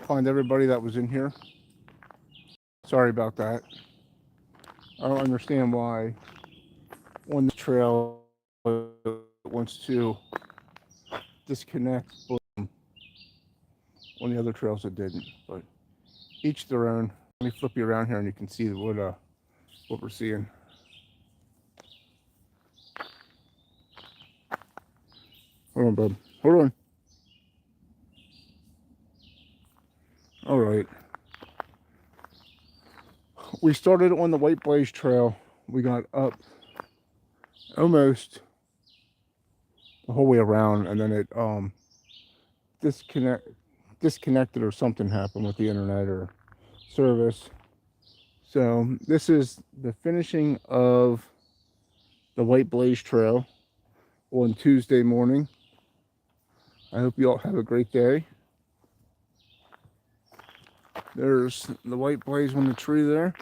find everybody that was in here. Sorry about that. I don't understand why on the trail it wants to disconnect, but on the other trails it didn't. But each their own. Let me flip you around here and you can see what we're seeing. Hold on, bub. Hold on. All right. We started on the White Blaze Trail. We got up almost the whole way around, and then it disconnected or something happened with the internet or service. So this is the finishing of the White Blaze Trail on Tuesday morning. I hope you all have a great day. There's the white blaze on the tree there.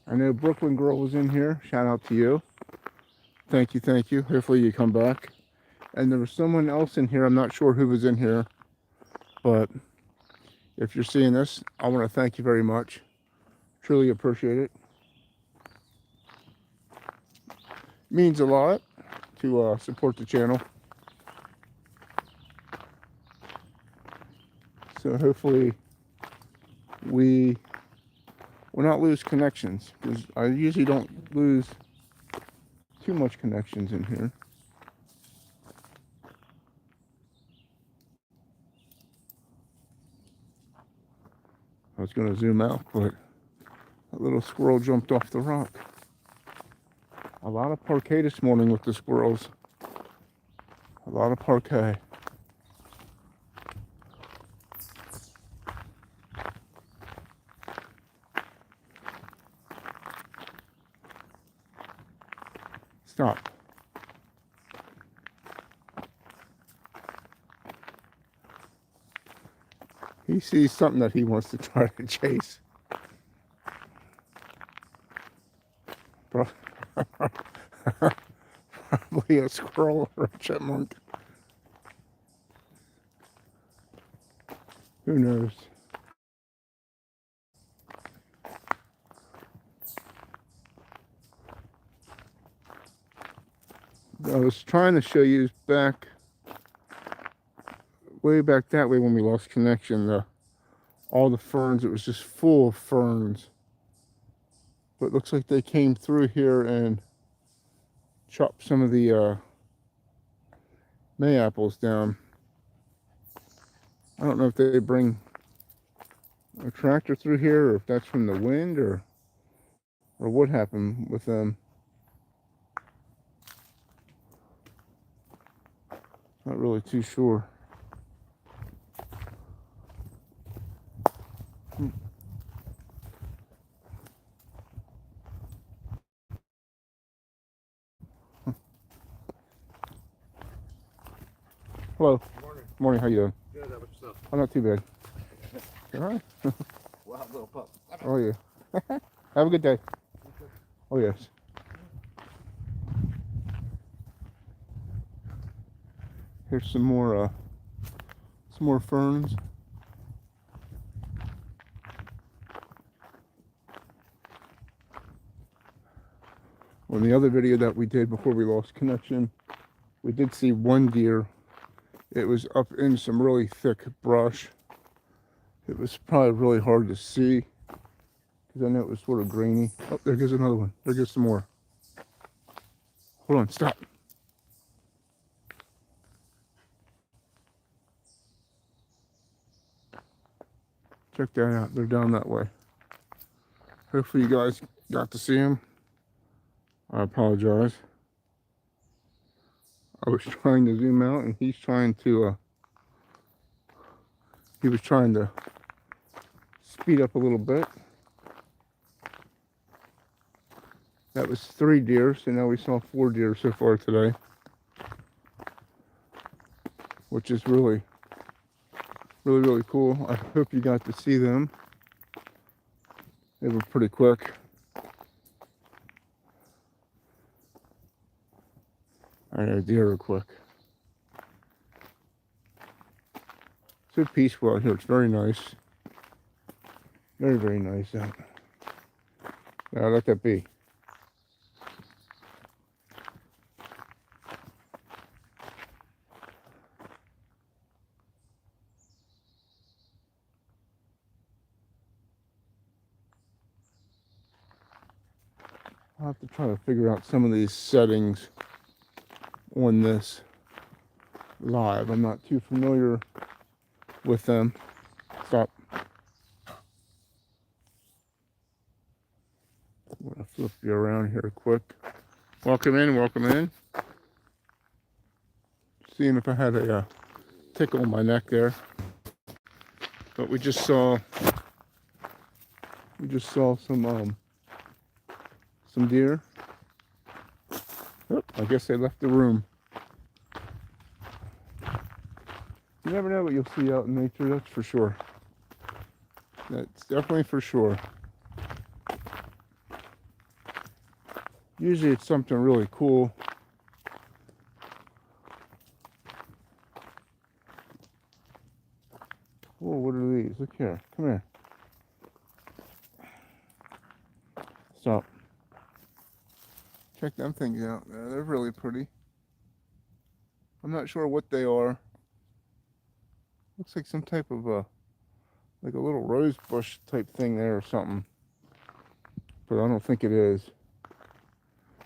I know Brooklyn Girl was in here. Shout out to you. Thank you, thank you. Hopefully you come back. And there was someone else in here. I'm not sure who was in here. But if you're seeing this, I want to thank you very much. Truly appreciate it. Means a lot to support the channel. So hopefully we will not lose connections, because I usually don't lose too much connections in here. I was going to zoom out, but a little squirrel jumped off the rock. A lot of parquet this morning with the squirrels. A lot of parquet. Stop. He sees something that he wants to try to chase. Probably a squirrel or a chipmunk. Who knows? I was trying to show you back, way back that way when we lost connection, all the ferns. It was just full of ferns. But it looks like they came through here and chopped some of the May-apples down. I don't know if they bring a tractor through here, or if that's from the wind, or what happened with them. Not really too sure. Hello. Good morning. Morning. How you doing? Good. How about yourself? I'm not too bad. All right. Wild little pup. Oh yeah. Have a good day. Oh yes. Here's some more ferns. On the other video that we did before we lost connection, we did see one deer. It was up in some really thick brush. It was probably really hard to see because I know it was sort of grainy. Oh, there goes another one. There goes some more. Hold on, stop. Check that out. They're down that way. Hopefully you guys got to see them. I apologize. I was trying to zoom out and he's trying to he was trying to speed up a little bit. That was 3 deer, so now we saw 4 deer so far today, which is really cool. I hope you got to see them. They were pretty quick. I know deer are quick. So peaceful out here. It's very nice. Very, very nice out. Now let that be. I'll have to try to figure out some of these settings on this live. I'm not too familiar with them. Stop. I'm gonna flip you around here quick. Welcome in, welcome in. Seeing if I had a tickle on my neck there. But we just saw some deer. Oh, I guess they left the room. You never know what you'll see out in nature, that's for sure. That's definitely for sure. Usually it's something really cool. Whoa, what are these? Look here. Come here. Stop. Check them things out. They're really pretty. I'm not sure what they are. Looks like some type of like a little rose bush type thing there or something. But I don't think it is.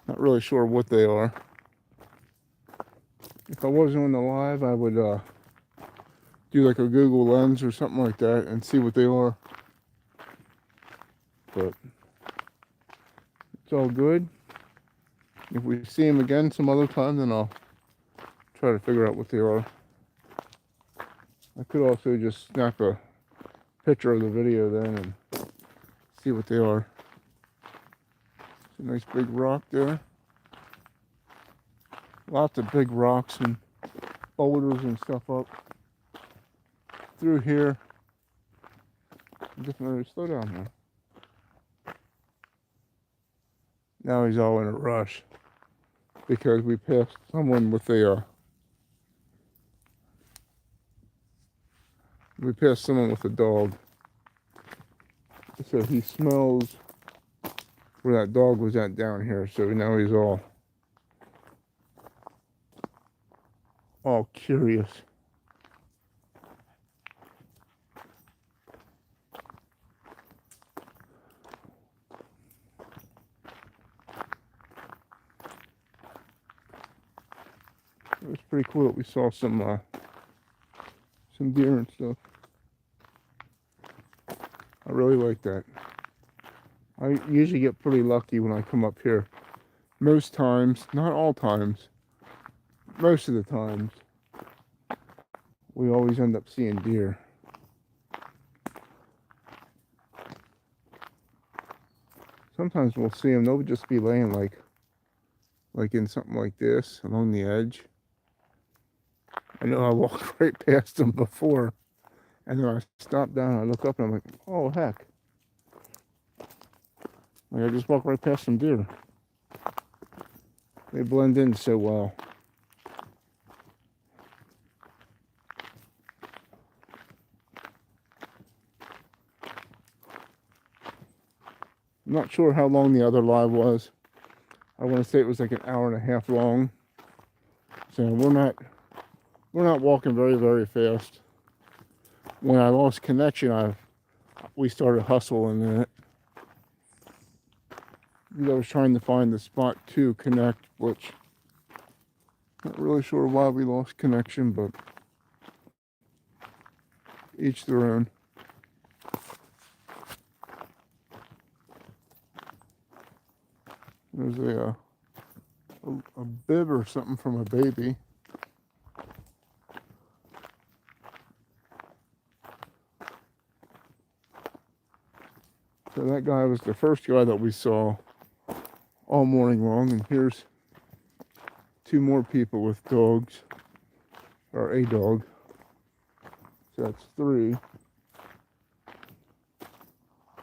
Not really sure what they are. If I wasn't on the live, I would do like a Google Lens or something like that and see what they are. But it's all good. If we see them again some other time, then I'll try to figure out what they are. I could also just snap a picture of the video then and see what they are. It's a nice big rock there. Lots of big rocks and boulders and stuff up through here. Just another slow down here. Now he's all in a rush because we passed someone with a dog. So he smells where that dog was at down here. So now he's all curious. It was pretty cool that we saw some deer and stuff. I really like that. I usually get pretty lucky when I come up here. Most times, not all times, most of the times, we always end up seeing deer. Sometimes we'll see them, they'll just be laying like in something like this along the edge. I know I walked right past them before, and then I stop down, I look up, and I'm like, oh heck. Like I just walked right past some deer. They blend in so well. I'm not sure how long the other live was. I want to say it was like an hour and a half long. So we're not walking very, very fast. When I lost connection, we started hustling in it. I was trying to find the spot to connect, which not really sure why we lost connection, but each their own. There's a bib or something from a baby. So that guy was the first guy that we saw all morning long, and here's two more people with dogs, or a dog. So that's three.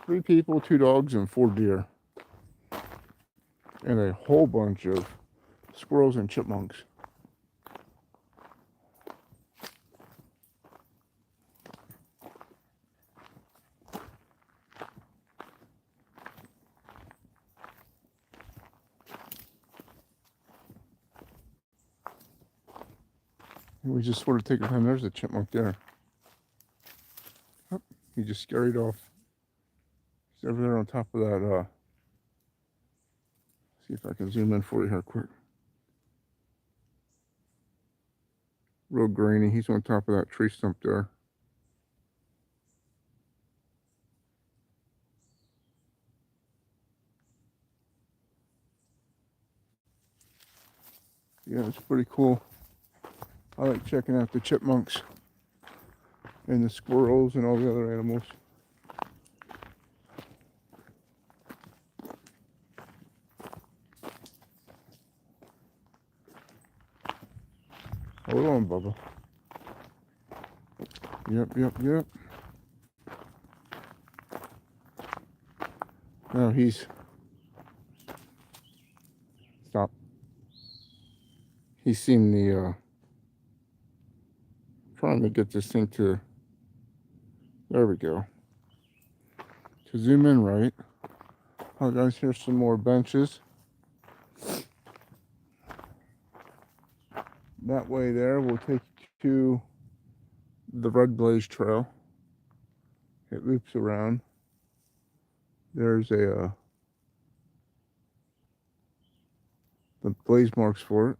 3 people, 2 dogs, and 4 deer. And a whole bunch of squirrels and chipmunks. We just sort of take our time. There's a chipmunk there. Oh, he just scurried off. He's over there on top of that. See if I can zoom in for you here quick. Real grainy. He's on top of that tree stump there. Yeah, it's pretty cool. I like checking out the chipmunks and the squirrels and all the other animals. Hold on, Bubba. Yep. No, he's... Stop. He's seen the, trying to get this thing to... There we go. To zoom in right. Oh, guys, here's some more benches. That way there will take you to the Red Blaze Trail. It loops around. There's the blaze marks for it.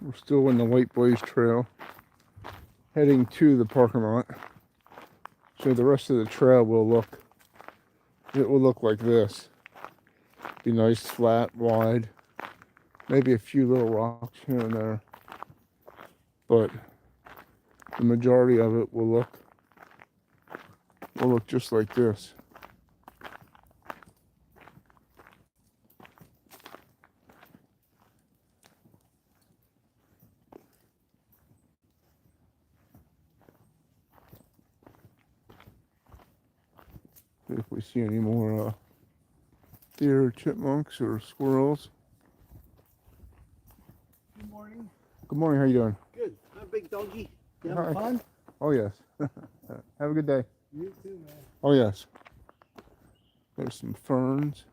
We're still in the White Blaze Trail, heading to the parking lot. So the rest of the trail will look, it will look like this. Be nice, flat, wide, maybe a few little rocks here and there, but the majority of it will look just like this. See if we see any more deer, chipmunks, or squirrels. Good morning. Good morning. How you doing? Good. I'm a big doggy. You Hi. having fun? Oh yes. Have a good day. You too, man. Oh yes. There's some ferns.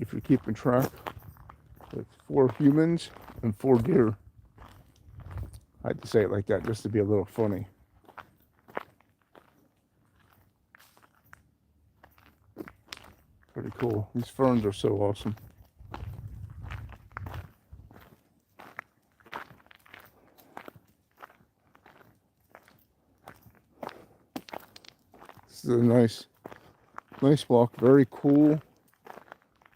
If you're keeping track, it's 4 humans and 4 deer. I had to say it like that just to be a little funny. Pretty cool. These ferns are so awesome. This is a nice walk. Very cool.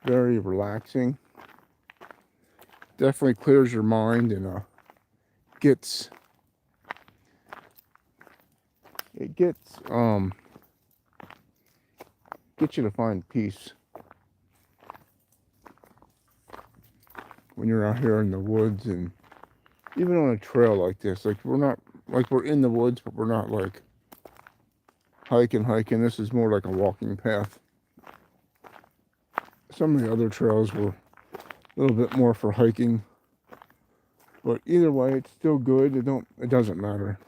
Very relaxing. Definitely clears your mind and gets you to find peace when you're out here in the woods, and even on a trail like this. Like we're in the woods, but we're not like hiking. This is more like a walking path. Some of the other trails were a little bit more for hiking, but either way, it's still good. It doesn't matter.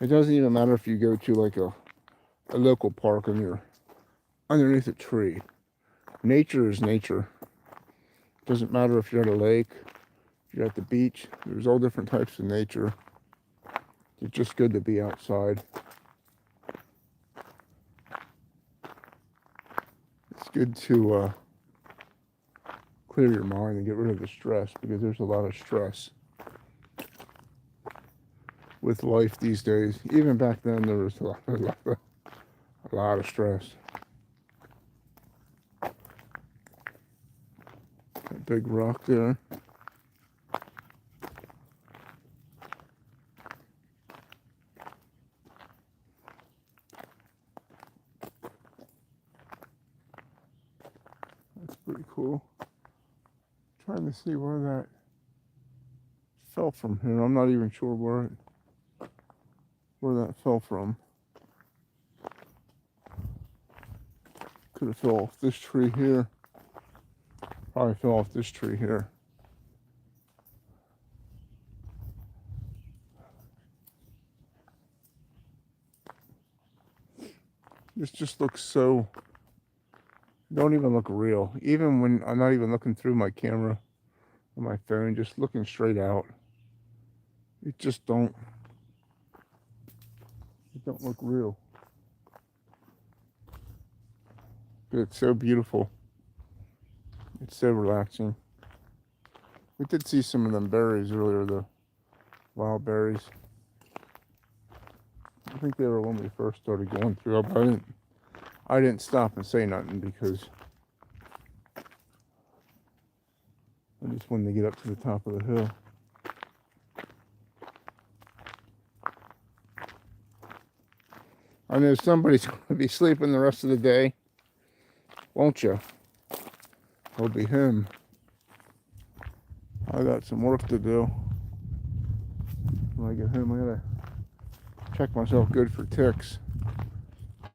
It doesn't even matter if you go to like a local park and you're underneath a tree. Nature is nature. Doesn't matter if you're at a lake, if you're at the beach. There's all different types of nature. It's just good to be outside. It's good to clear your mind and get rid of the stress, because there's a lot of stress with life these days. Even back then, there was a lot of stress. That big rock there. That's pretty cool. Trying to see where that fell from here. I'm not even sure where that fell from. Could have fell off this tree here. Probably fell off this tree here. This just looks so, don't even look real. Even when I'm not even looking through my camera on my phone, just looking straight out. It don't look real. But it's so beautiful. It's so relaxing. We did see some of them berries earlier, the wild berries. I think they were when we first started going through, but I didn't stop and say nothing because I just wanted to get up to the top of the hill. I know somebody's going to be sleeping the rest of the day, won't you? It'll be him. I got some work to do. When I get home, I gotta check myself good for ticks.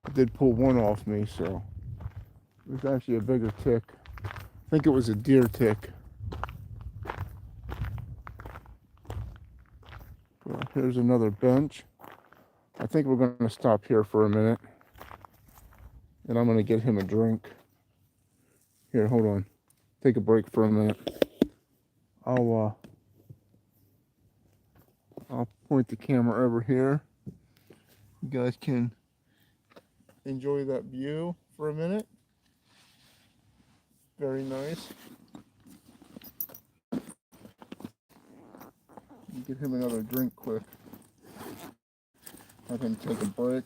I did pull one off me, so it was actually a bigger tick. I think it was a deer tick. Well, here's another bench. I think we're going to stop here for a minute, and I'm going to get him a drink. Here, hold on. Take a break for a minute. I'll point the camera over here. You guys can enjoy that view for a minute. Very nice. Get him another drink quick. Let him take a break.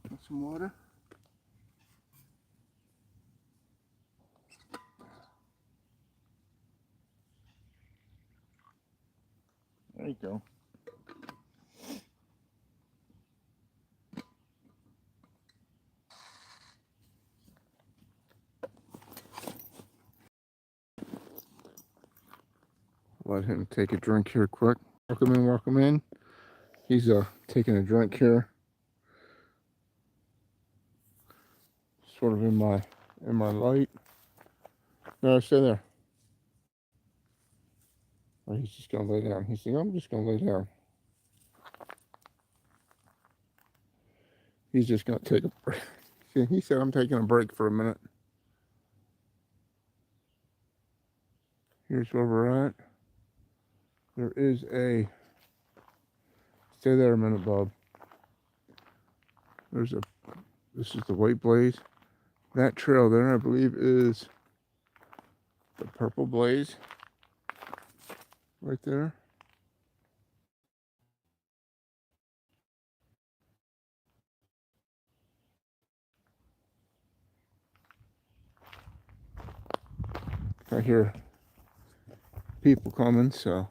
Get some water. There you go. Let him take a drink here quick. Welcome in, welcome in. He's taking a drink here. Sort of in my light. No, stay there. Oh, he's just gonna lay down. He's saying, I'm just gonna lay down. He's just gonna take a break. See, he said I'm taking a break for a minute. Here's where we're at. There is a, stay there a minute, Bob. This is the White Blaze. That trail there, I believe, is the Purple Blaze. Right there. I hear people coming, so.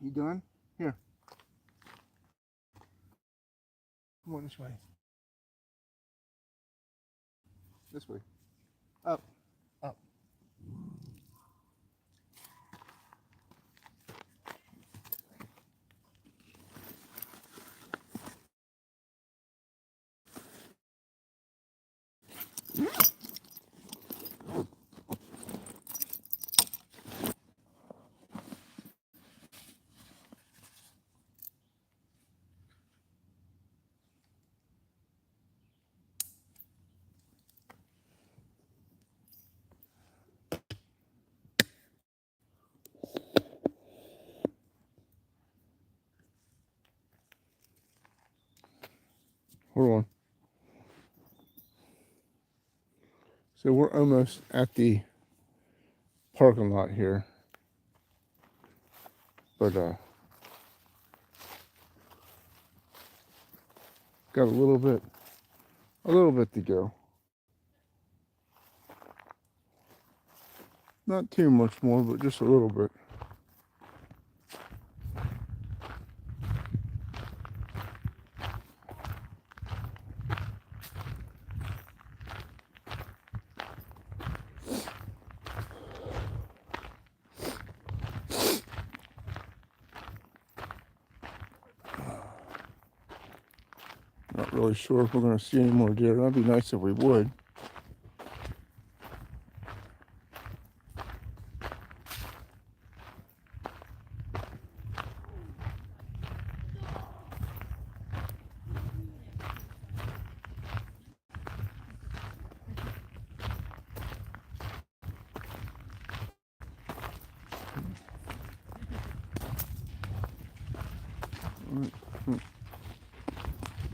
You done? Here. Come on this way. This way. Up. Up. Hold on. So we're almost at the parking lot here. But got a little bit to go. Not too much more, but just a little bit. Not really sure if we're going to see any more deer. That'd be nice if we would.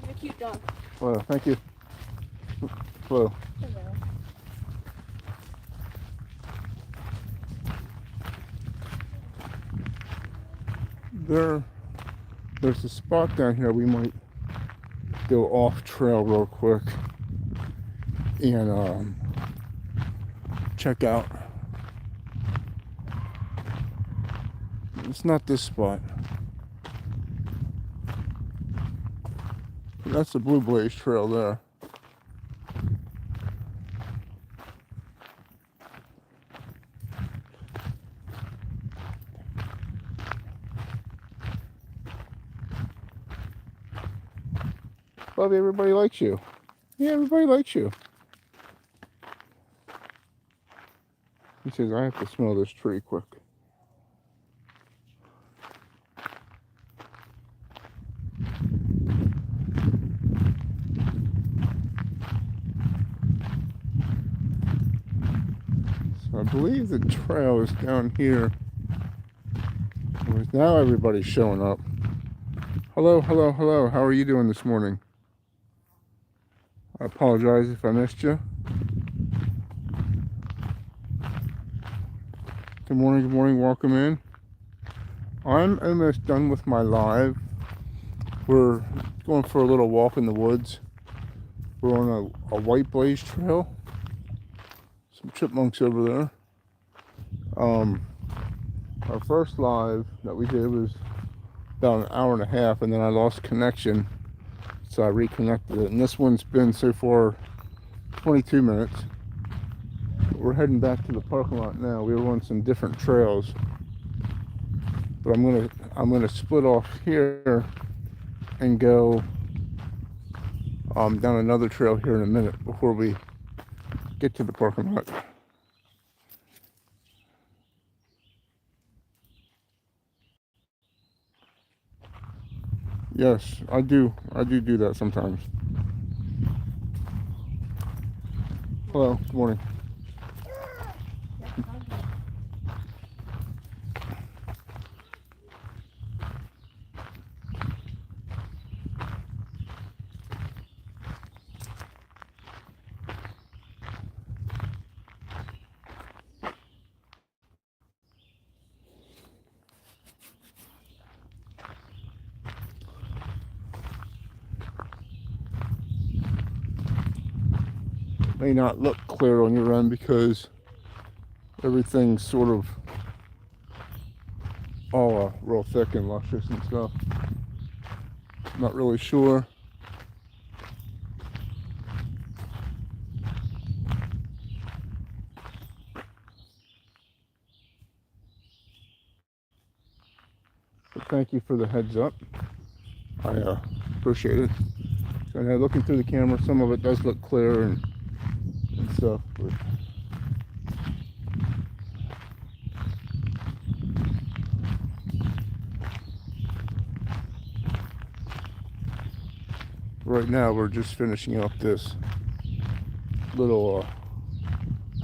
You're a cute dog. Well, thank you. Hello. Hello. There's a spot down here we might go off trail real quick and check out. It's not this spot. That's the Blue Blaze Trail there. Bobby, everybody likes you. Yeah, everybody likes you. He says, I have to smell this tree quick. So I believe the trail is down here. Now everybody's showing up. Hello, hello, hello. How are you doing this morning? I apologize if I missed you. Good morning, welcome in. I'm almost done with my live. We're going for a little walk in the woods. We're on a white blaze trail. Some chipmunks over there. Our first live that we did was about an hour and a half, and then I lost connection, so I reconnected it. And this one's been so far 22 minutes. We're heading back to the parking lot now. We were on some different trails, but I'm gonna split off here and go down another trail here in a minute before we get to the parking lot. Yes, I do do that sometimes. Hello, good morning. May not look clear on your end because everything's sort of all real thick and luscious and stuff. Not really sure. But thank you for the heads up. I appreciate it. So now looking through the camera, some of it does look clear and stuff. But right now we're just finishing up this little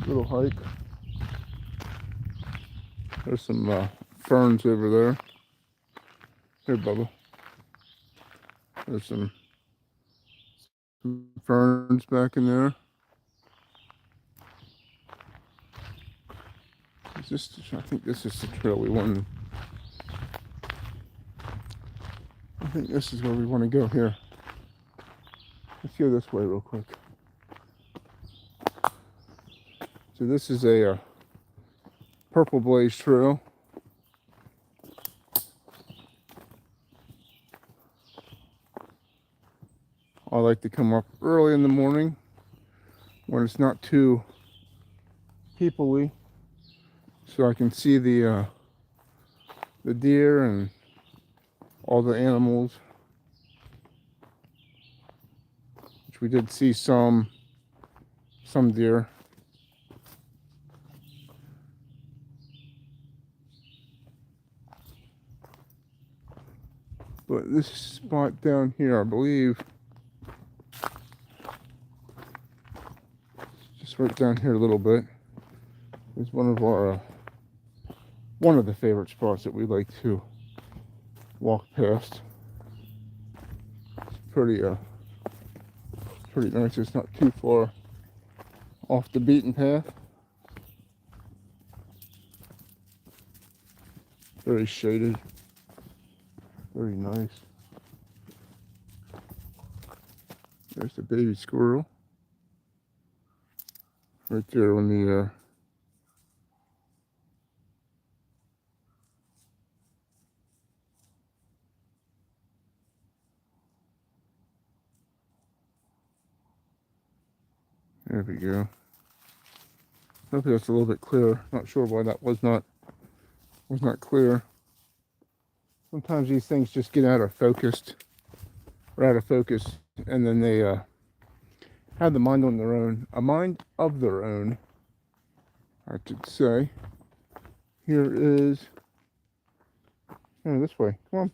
hike. There's some ferns over there. Here, Bubba. There's some ferns back in there. I think this is the trail we want. I think this is where we want to go here. Let's go this way real quick. So this is a purple blaze trail. I like to come up early in the morning when it's not too people-y, so I can see the deer and all the animals. we did see some deer. But this spot down here, I believe, just right down here a little bit, is one of the favorite spots that we like to walk past. It's pretty nice. It's not too far off the beaten path. Very shaded. Very nice. There's the baby squirrel. Right there on the there we go. Hopefully that's a little bit clearer. Not sure why that was not clear. Sometimes these things just get out of focus, and then they have the mind on their own, a mind of their own, I should say. Here is, this way, come on.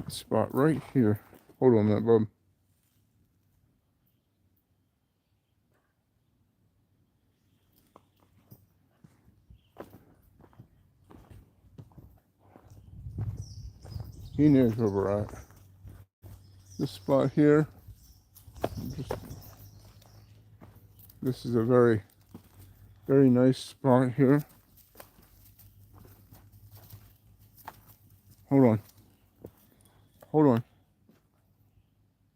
Spot right here. Hold on a minute, bub. He knows where we're at. This spot here, this is a very, very nice spot here. Hold on.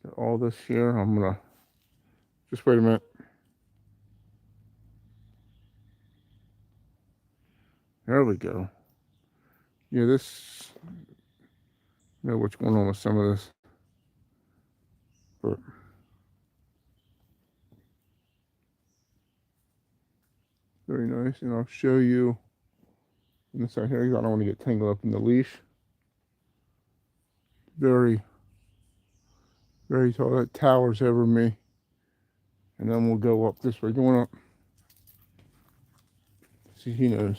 Got all this here. I'm gonna just wait a minute. There we go. Yeah, this. Know what's going on with some of this, but very nice. And I'll show you on this side here. I don't want to get tangled up in the leash. Very, very tall. That towers over me. And then we'll go up this way. Going up. See, he knows.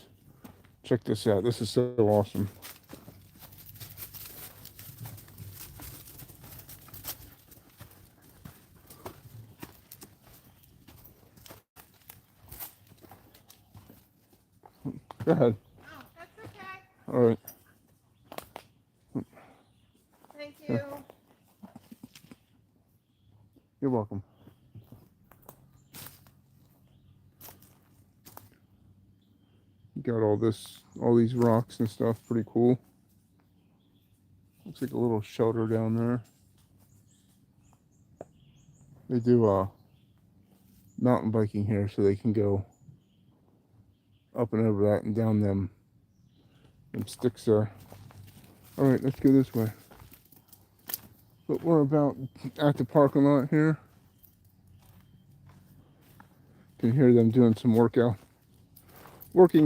Check this out. This is so awesome. Go ahead. Oh, that's okay. All right. Thank you. You're welcome. Got all these rocks and stuff. Pretty cool. Looks like a little shelter down there. They do mountain biking here, so they can go up and over that and down them sticks there. All right, let's go this way. But we're about at the parking lot here. Can hear them doing some working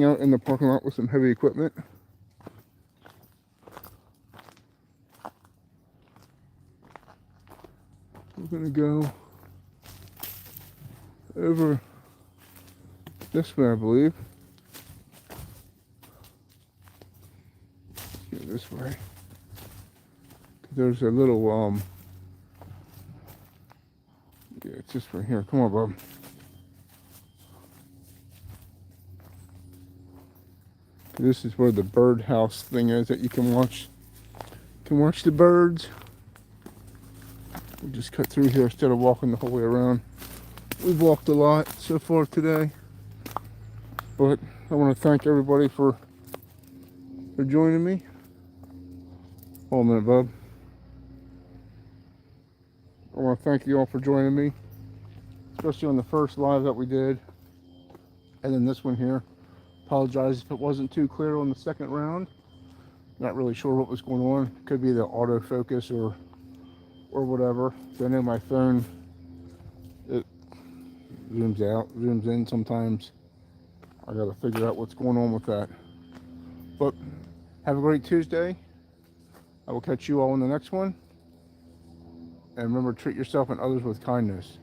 out in the parking lot with some heavy equipment. We're gonna go over this way, I believe. Let's go this way. There's a little yeah, it's just right here. Come on, Bob. This is where the birdhouse thing is that you can watch. You can watch the birds. We'll just cut through here instead of walking the whole way around. We've walked a lot so far today, but I want to thank everybody for joining me. Hold on a minute, Bub. I want to thank you all for joining me, especially on the first live that we did, and then this one here. Apologize if it wasn't too clear on the second round. Not really sure what was going on. Could be the autofocus or whatever. So I know my phone, it zooms out, zooms in sometimes. I gotta figure out what's going on with that. But have a great Tuesday. I will catch you all in the next one. And remember, treat yourself and others with kindness.